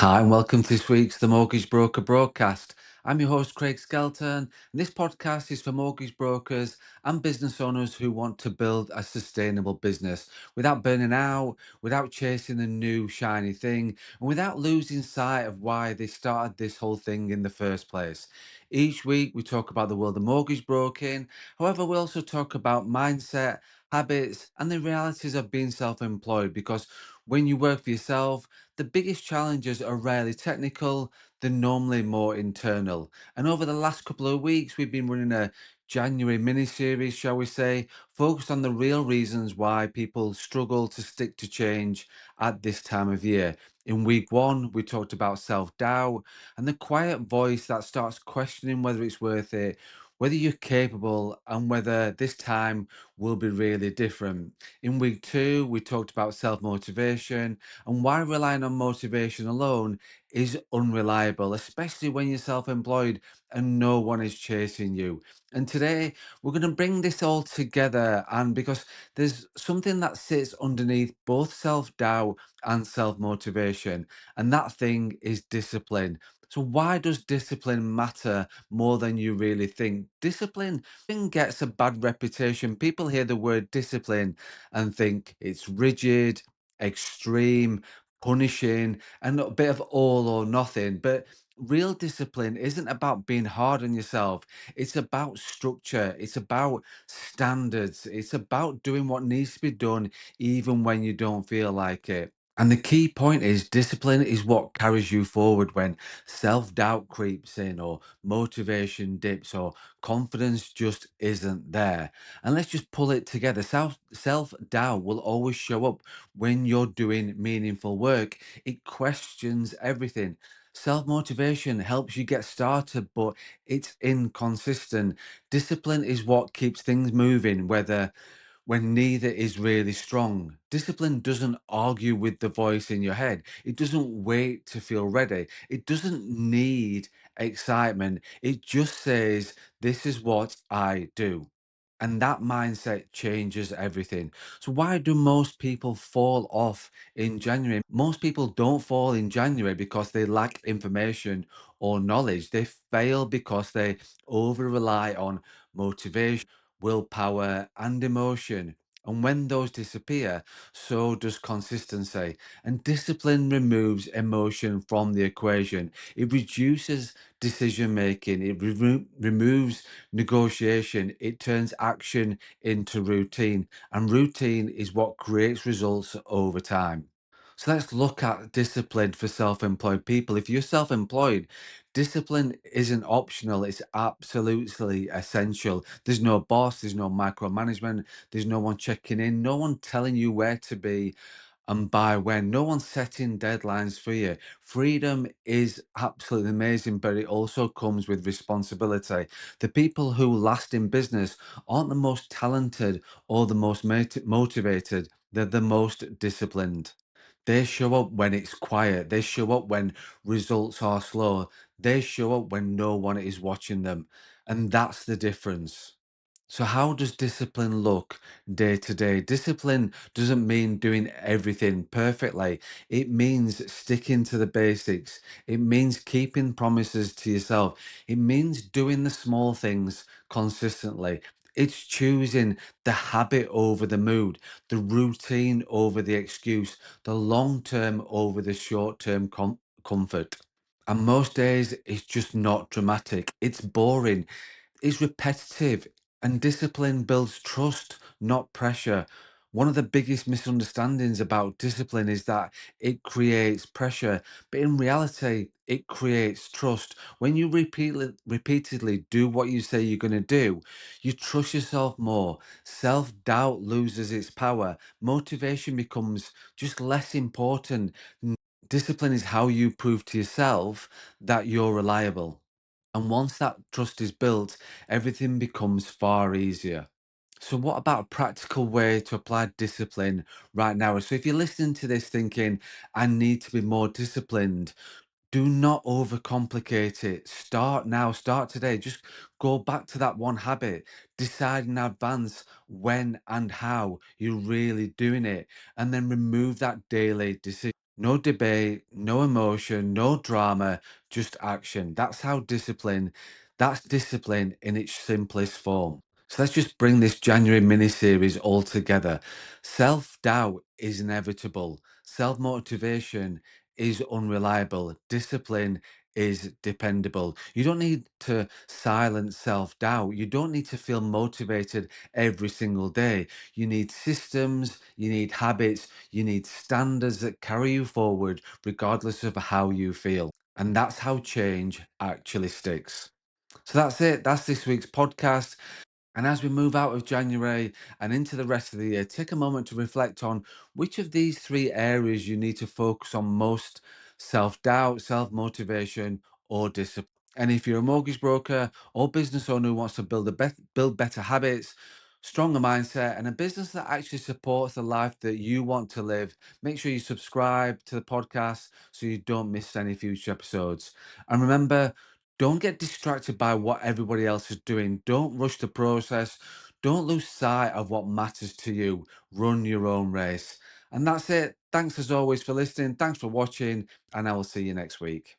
Hi, and welcome to this week's The Mortgage Broker Broadcast. I'm your host, Craig Skelton, and this podcast is for mortgage brokers and business owners who want to build a sustainable business without burning out, without chasing the new shiny thing, and without losing sight of why they started this whole thing in the first place. Each week, we talk about the world of mortgage broking. However, we also talk about mindset, habits, and the realities of being self employed because when you work for yourself, the biggest challenges are rarely technical, they're normally more internal. And over the last couple of weeks, we've been running a January mini series, shall we say, focused on the real reasons why people struggle to stick to change at this time of year. In week one, we talked about self doubt and the quiet voice that starts questioning whether it's worth it, whether you're capable, and whether this time will be really different. In week two, we talked about self motivation and why relying on motivation alone is unreliable, especially when you're self employed and no one is chasing you. And today we're going to bring this all together, and because there's something that sits underneath both self doubt and self motivation, and that thing is discipline. So, why does discipline matter more than you really think? Discipline gets a bad reputation. People hear the word discipline and think it's rigid, extreme, punishing, and a bit of all or nothing. But real discipline isn't about being hard on yourself. It's about structure. It's about standards. It's about doing what needs to be done, even when you don't feel like it. And the key point is discipline is what carries you forward when self doubt creeps in, or motivation dips, or confidence just isn't there. And let's just pull it together. Self doubt will always show up when you're doing meaningful work. It questions everything. Self motivation helps you get started, but it's inconsistent. Discipline is what keeps things moving, whether when neither is really strong. Discipline doesn't argue with the voice in your head. It doesn't wait to feel ready. It doesn't need excitement. It just says, this is what I do. And that mindset changes everything. So, why do most people fall off in January? Most people don't fall in January because they lack information or knowledge. They fail because they over rely on motivation, willpower, and emotion. And when those disappear, so does consistency. And discipline removes emotion from the equation. It reduces decision making, it removes negotiation, it turns action into routine. And routine is what creates results over time. So let's look at discipline for self employed people. If you're self employed, discipline isn't optional, it's absolutely essential. There's no boss, there's no micromanagement, there's no one checking in, no one telling you where to be and by when. No one's setting deadlines for you. Freedom is absolutely amazing, but it also comes with responsibility. The people who last in business aren't the most talented or the most motivated, they're the most disciplined. They show up when it's quiet. They show up when results are slow. They show up when no one is watching them. And that's the difference. So, how does discipline look day to day? Discipline doesn't mean doing everything perfectly. It means sticking to the basics. It means keeping promises to yourself. It means doing the small things consistently. It's choosing the habit over the mood, the routine over the excuse, the long term over the short term comfort. And most days, it's just not dramatic. It's boring, is repetitive, and discipline builds trust, not pressure. One of the biggest misunderstandings about discipline is that it creates pressure, but in reality, it creates trust. When you repeatedly do what you say you're going to do, you trust yourself more. Self doubt loses its power. Motivation becomes just less important. Discipline is how you prove to yourself that you're reliable. And once that trust is built, everything becomes far easier. So, what about a practical way to apply discipline right now? So, if you're listening to this thinking, I need to be more disciplined, do not overcomplicate it. Start now, start today. Just go back to that one habit. Decide in advance when and how you're really doing it, and then remove that daily decision. No debate, no emotion, no drama, just action. That's discipline in its simplest form. So let's just bring this January mini series all together. Self doubt is inevitable, self motivation is unreliable, discipline is dependable. You don't need to silence self doubt. You don't need to feel motivated every single day. You need systems, you need habits, you need standards that carry you forward regardless of how you feel. And that's how change actually sticks. So that's it. That's this week's podcast. And as we move out of January and into the rest of the year, take a moment to reflect on which of these three areas you need to focus on most: self doubt, self motivation, or discipline. And if you're a mortgage broker or business owner who wants to build better habits, stronger mindset, and a business that actually supports the life that you want to live, make sure you subscribe to the podcast so you don't miss any future episodes. And remember, don't get distracted by what everybody else is doing. Don't rush the process. Don't lose sight of what matters to you. Run your own race. And that's it. Thanks as always for listening. Thanks for watching, and I will see you next week.